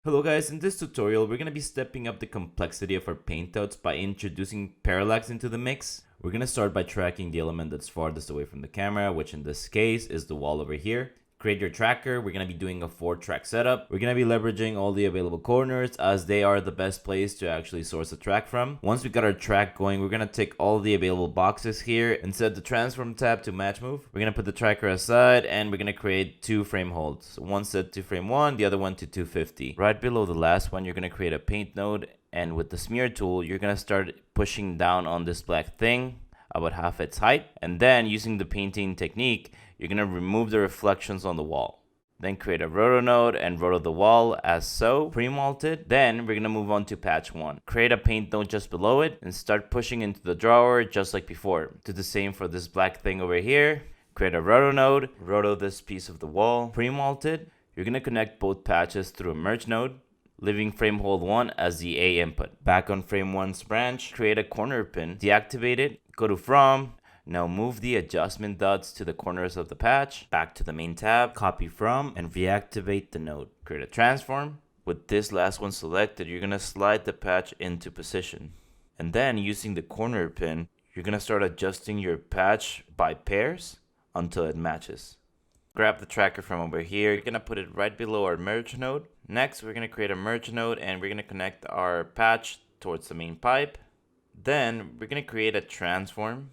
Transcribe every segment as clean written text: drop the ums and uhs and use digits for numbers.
Hello guys, in this tutorial we're going to be stepping up the complexity of our paintouts by introducing parallax into the mix. We're going to start by tracking the element that's farthest away from the camera, which in this case is the wall over here. Create your tracker. We're going to be doing a 4-track setup. We're going to be leveraging all the available corners as they are the best place to actually source a track from. Once we got our track going, we're going to tick all the available boxes here and set the transform tab to match move. We're going to put the tracker aside and we're going to create 2 frame holds. One set to frame 1, the other one to 250. Right below the last one, you're going to create a paint node, and with the smear tool, you're going to start pushing down on this black thing about half its height, and then using the painting technique, you're going to remove the reflections on the wall. Then create a roto node and roto the wall as so, pre-malted. Then we're going to move on to patch 1. Create a paint node just below it and start pushing into the drawer just like before. Do the same for this black thing over here. Create a roto node, roto this piece of the wall, pre-malted. You're going to connect both patches through a merge node, leaving frame hold 1 as the A input. Back on frame 1's branch, create a corner pin, deactivate it, go to from. Now move the adjustment dots to the corners of the patch, back to the main tab, copy from, and reactivate the node. Create a transform. With this last one selected, you're going to slide the patch into position. And then using the corner pin, you're going to start adjusting your patch by pairs until it matches. Grab the tracker from over here. You're going to put it right below our merge node. Next, we're going to create a merge node and we're going to connect our patch towards the main pipe. Then we're going to create a transform.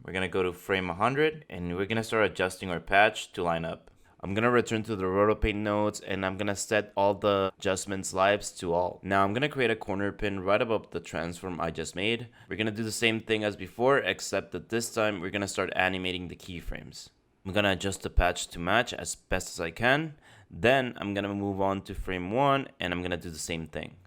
We're going to go to frame 100 and we're going to start adjusting our patch to line up. I'm going to return to the roto paint nodes and I'm going to set all the adjustments lives to all. Now I'm going to create a corner pin right above the transform I just made. We're going to do the same thing as before, except that this time we're going to start animating the keyframes. I'm going to adjust the patch to match as best as I can. Then I'm going to move on to frame 1 and I'm going to do the same thing.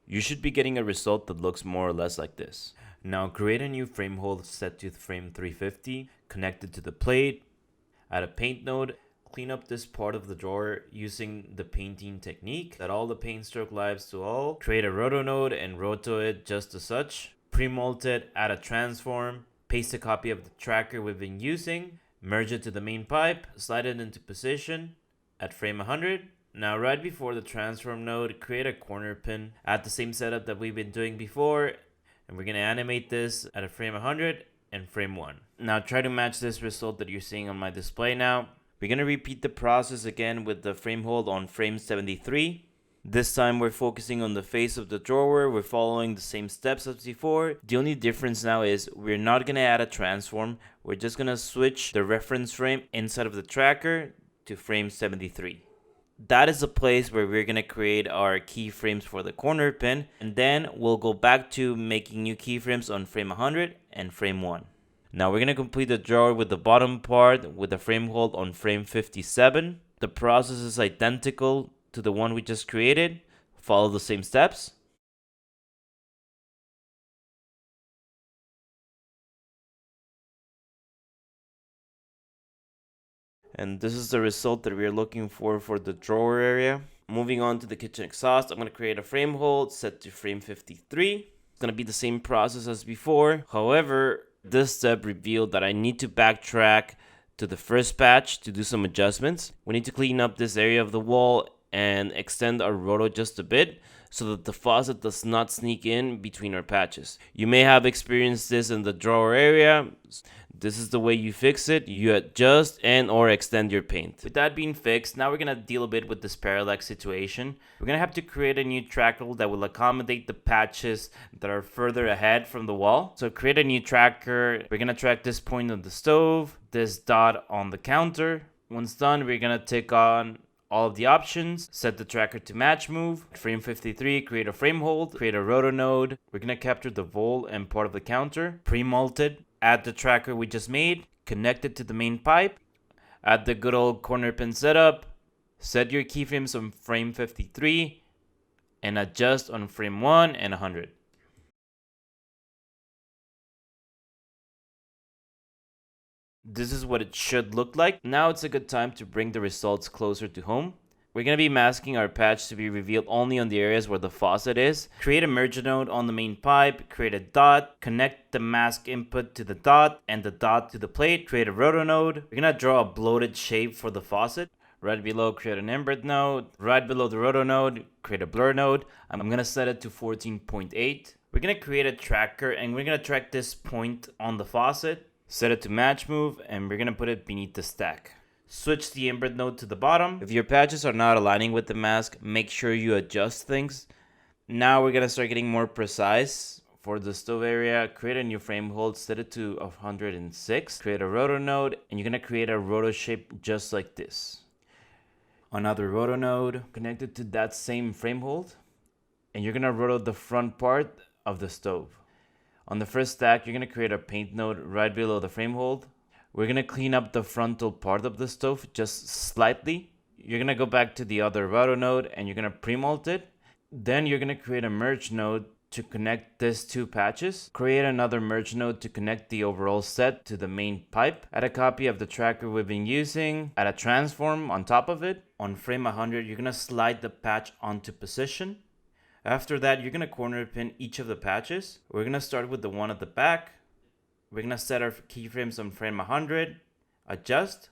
You should be getting a result that looks more or less like this. Now create a new frame hold set to frame 350, connect it to the plate, add a paint node, clean up this part of the drawer using the painting technique, set all the paint stroke lives to all, create a roto node and roto it just as such, pre-malt it, add a transform, paste a copy of the tracker we've been using, merge it to the main pipe, slide it into position at frame 100. Now right before the transform node, create a corner pin, add the same setup that we've been doing before, and we're going to animate this at a frame 100 and frame 1. Now try to match this result that you're seeing on my display now. We're going to repeat the process again with the frame hold on frame 73. This time we're focusing on the face of the drawer. We're following the same steps as before. The only difference now is we're not going to add a transform. We're just going to switch the reference frame inside of the tracker to frame 73. That is a place where we're going to create our keyframes for the corner pin, and then we'll go back to making new keyframes on frame 100 and frame 1. Now we're going to complete the drawer with the bottom part with the frame hold on frame 57. The process is identical to the one we just created. Follow the same steps. And this is the result that we're looking for the drawer area. Moving on to the kitchen exhaust, I'm going to create a frame hold set to frame 53. It's going to be the same process as before. However, this step revealed that I need to backtrack to the first patch to do some adjustments. We need to clean up this area of the wall and extend our roto just a bit so that the faucet does not sneak in between our patches. You may have experienced this in the drawer area. This is the way you fix it. You adjust and or extend your paint. With that being fixed, now we're going to deal a bit with this parallax situation. We're going to have to create a new tracker that will accommodate the patches that are further ahead from the wall. So create a new tracker. We're going to track this point on the stove, this dot on the counter. Once done, we're going to tick on all of the options, set the tracker to match move, frame 53, create a frame hold, create a roto node. We're going to capture the vol and part of the counter, pre-malted. Add the tracker we just made, connect it to the main pipe, add the good old corner pin setup, set your keyframes on frame 53, and adjust on frame 1 and 100. This is what it should look like. Now it's a good time to bring the results closer to home. We're going to be masking our patch to be revealed only on the areas where the faucet is. Create a merge node on the main pipe, create a dot, connect the mask input to the dot and the dot to the plate, create a roto node. We're going to draw a bloated shape for the faucet. Right below, create an invert node. Right below the roto node, create a blur node. I'm gonna set it to 14.8. We're gonna create a tracker and we're gonna track this point on the faucet. Set it to match move and we're gonna put it beneath the stack. Switch the invert node to the bottom. If your patches are not aligning with the mask, make sure you adjust things. Now we're gonna start getting more precise. For the stove area, create a new frame hold, set it to 106. Create a roto node and you're gonna create a roto shape just like this. Another roto node connected to that same frame hold, and you're gonna roto the front part of the stove. On the first stack, you're gonna create a paint node right below the frame hold. We're gonna clean up the frontal part of the stove just slightly. You're gonna go back to the other roto node and you're gonna pre-molt it. Then you're gonna create a merge node to connect these two patches. Create another merge node to connect the overall set to the main pipe. Add a copy of the tracker we've been using. Add a transform on top of it. On frame 100, you're gonna slide the patch onto position. After that, you're gonna corner pin each of the patches. We're gonna start with the one at the back. We're gonna set our keyframes on frame 100, adjust,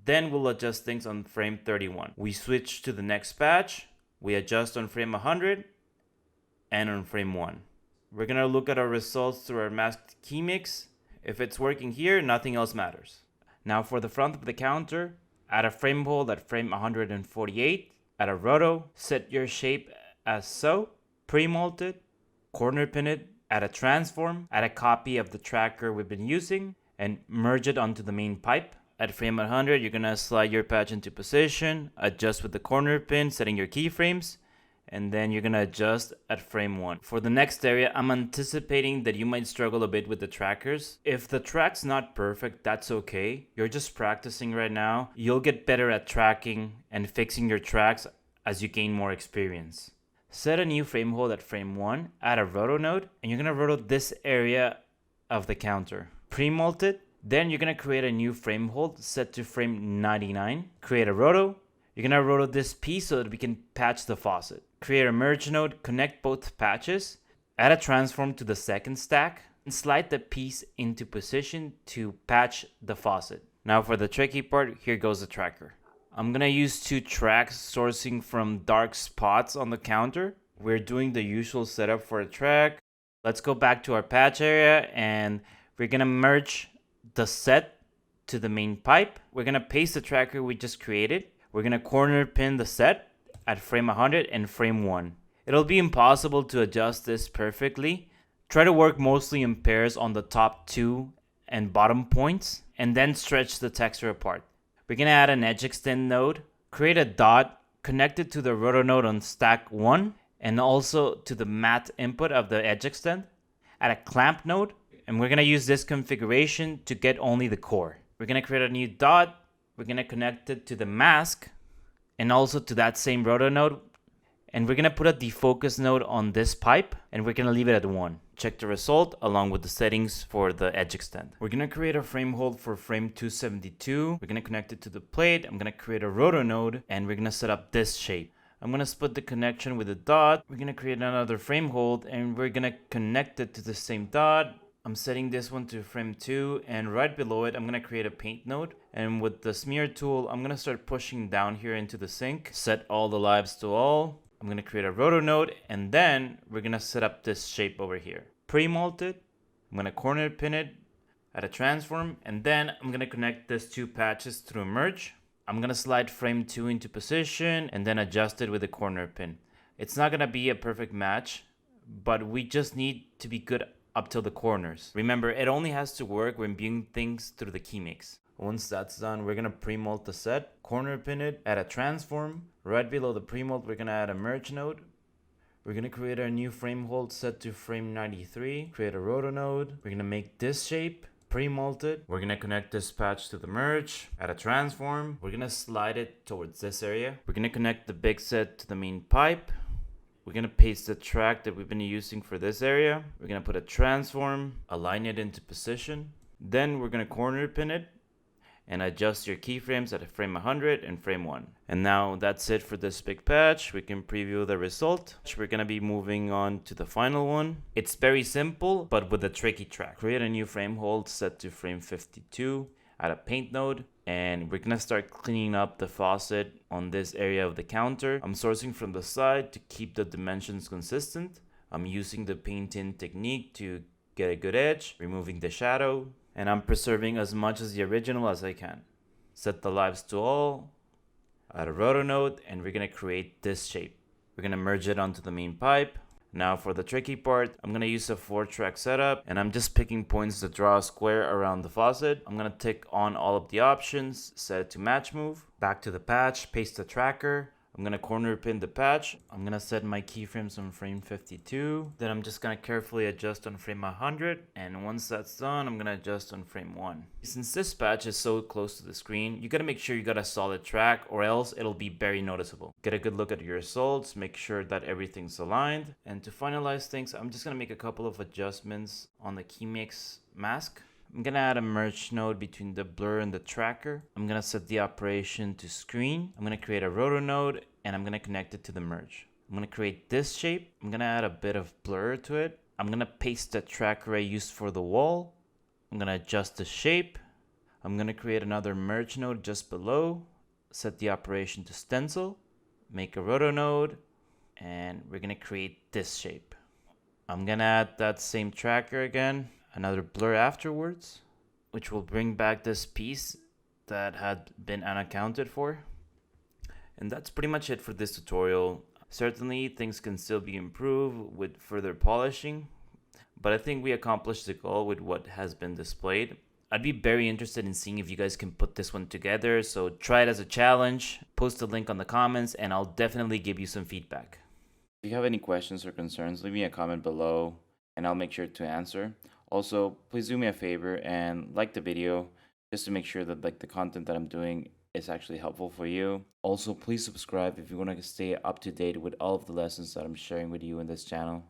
then we'll adjust things on frame 31. We switch to the next patch, we adjust on frame 100 and on frame 1. We're gonna look at our results through our masked key mix. If it's working here, nothing else matters. Now for the front of the counter, add a frame hold at frame 148, add a roto, set your shape as so, pre-molt it, corner pin it, add a transform, add a copy of the tracker we've been using, and merge it onto the main pipe. At frame 100, you're gonna slide your patch into position, adjust with the corner pin, setting your keyframes, and then you're gonna adjust at frame 1. For the next area, I'm anticipating that you might struggle a bit with the trackers. If the track's not perfect, that's okay. You're just practicing right now. You'll get better at tracking and fixing your tracks as you gain more experience. Set a new frame hold at frame 1, add a roto node, and you're gonna roto this area of the counter. Pre-molt it, then you're gonna create a new frame hold set to frame 99. Create a roto, you're gonna roto this piece so that we can patch the faucet. Create a merge node, connect both patches, add a transform to the second stack, and slide the piece into position to patch the faucet. Now for the tricky part, here goes the tracker. I'm gonna use two tracks sourcing from dark spots on the counter. We're doing the usual setup for a track. Let's go back to our patch area and we're gonna merge the set to the main pipe. We're gonna paste the tracker we just created. We're gonna corner pin the set at frame 100 and frame 1. It'll be impossible to adjust this perfectly. Try to work mostly in pairs on the top two and bottom points and then stretch the texture apart. We're gonna add an edge extend node, create a dot, connect it to the roto node on stack 1 and also to the matte input of the edge extend. Add a clamp node, and we're gonna use this configuration to get only the core. We're gonna create a new dot, we're gonna connect it to the mask and also to that same roto node, and we're gonna put a defocus node on this pipe and we're gonna leave it at 1. Check the result along with the settings for the edge extend. We're gonna create a frame hold for frame 272. We're gonna connect it to the plate. I'm gonna create a roto node and we're gonna set up this shape. I'm gonna split the connection with a dot. We're gonna create another frame hold and we're gonna connect it to the same dot. I'm setting this one to frame 2 and right below it I'm gonna create a paint node, and with the smear tool I'm gonna start pushing down here into the sink. Set all the lives to all. I'm gonna create a roto node and then we're gonna set up this shape over here. Pre-molt it, I'm gonna corner pin it, add a transform, and then I'm gonna connect these two patches through a merge. I'm gonna slide frame 2 into position and then adjust it with a corner pin. It's not gonna be a perfect match, but we just need to be good up till the corners. Remember, it only has to work when viewing things through the key mix. Once that's done, we're gonna pre-molt the set, corner pin it, add a transform. Right below the pre-molt, we're gonna add a merge node. We're gonna create our new frame hold set to frame 93, create a roto node. We're gonna make this shape, pre-molt it. We're gonna connect this patch to the merge, add a transform. We're gonna slide it towards this area. We're gonna connect the big set to the main pipe. We're gonna paste the track that we've been using for this area. We're gonna put a transform, align it into position. Then we're gonna corner pin it and adjust your keyframes at frame 100 and frame 1. And now that's it for this big patch. We can preview the result. We're gonna be moving on to the final one. It's very simple, but with a tricky track. Create a new frame hold set to frame 52. add a paint node, and we're gonna start cleaning up the faucet on this area of the counter. I'm sourcing from the side to keep the dimensions consistent. I'm using the paint in technique to get a good edge, removing the shadow, and I'm preserving as much as the original as I can. Set the lives to all, add a roto node, and we're gonna create this shape. We're gonna merge it onto the main pipe. Now for the tricky part, I'm gonna use a 4-track setup, and I'm just picking points to draw a square around the faucet. I'm gonna tick on all of the options, set it to match move. Back to the patch, paste the tracker. I'm gonna corner pin the patch. I'm gonna set my keyframes on frame 52. Then I'm just gonna carefully adjust on frame 100. And once that's done, I'm gonna adjust on frame 1. Since this patch is so close to the screen, you gotta make sure you got a solid track or else it'll be very noticeable. Get a good look at your results, make sure that everything's aligned. And to finalize things, I'm just gonna make a couple of adjustments on the key mix mask. I'm gonna add a merge node between the blur and the tracker. I'm gonna set the operation to screen. I'm gonna create a roto node and I'm gonna connect it to the merge. I'm gonna create this shape. I'm gonna add a bit of blur to it. I'm gonna paste the tracker I used for the wall. I'm gonna adjust the shape. I'm gonna create another merge node just below. Set the operation to stencil. Make a roto node. And we're gonna create this shape. I'm gonna add that same tracker again. Another blur afterwards, which will bring back this piece that had been unaccounted for. And that's pretty much it for this tutorial. Certainly things can still be improved with further polishing, but I think we accomplished the goal with what has been displayed. I'd be very interested in seeing if you guys can put this one together, so try it as a challenge, post a link on the comments, and I'll definitely give you some feedback. If you have any questions or concerns, leave me a comment below and I'll make sure to answer. Also, please do me a favor and like the video just to make sure that the content that I'm doing is actually helpful for you. Also, please subscribe if you want to stay up to date with all of the lessons that I'm sharing with you in this channel.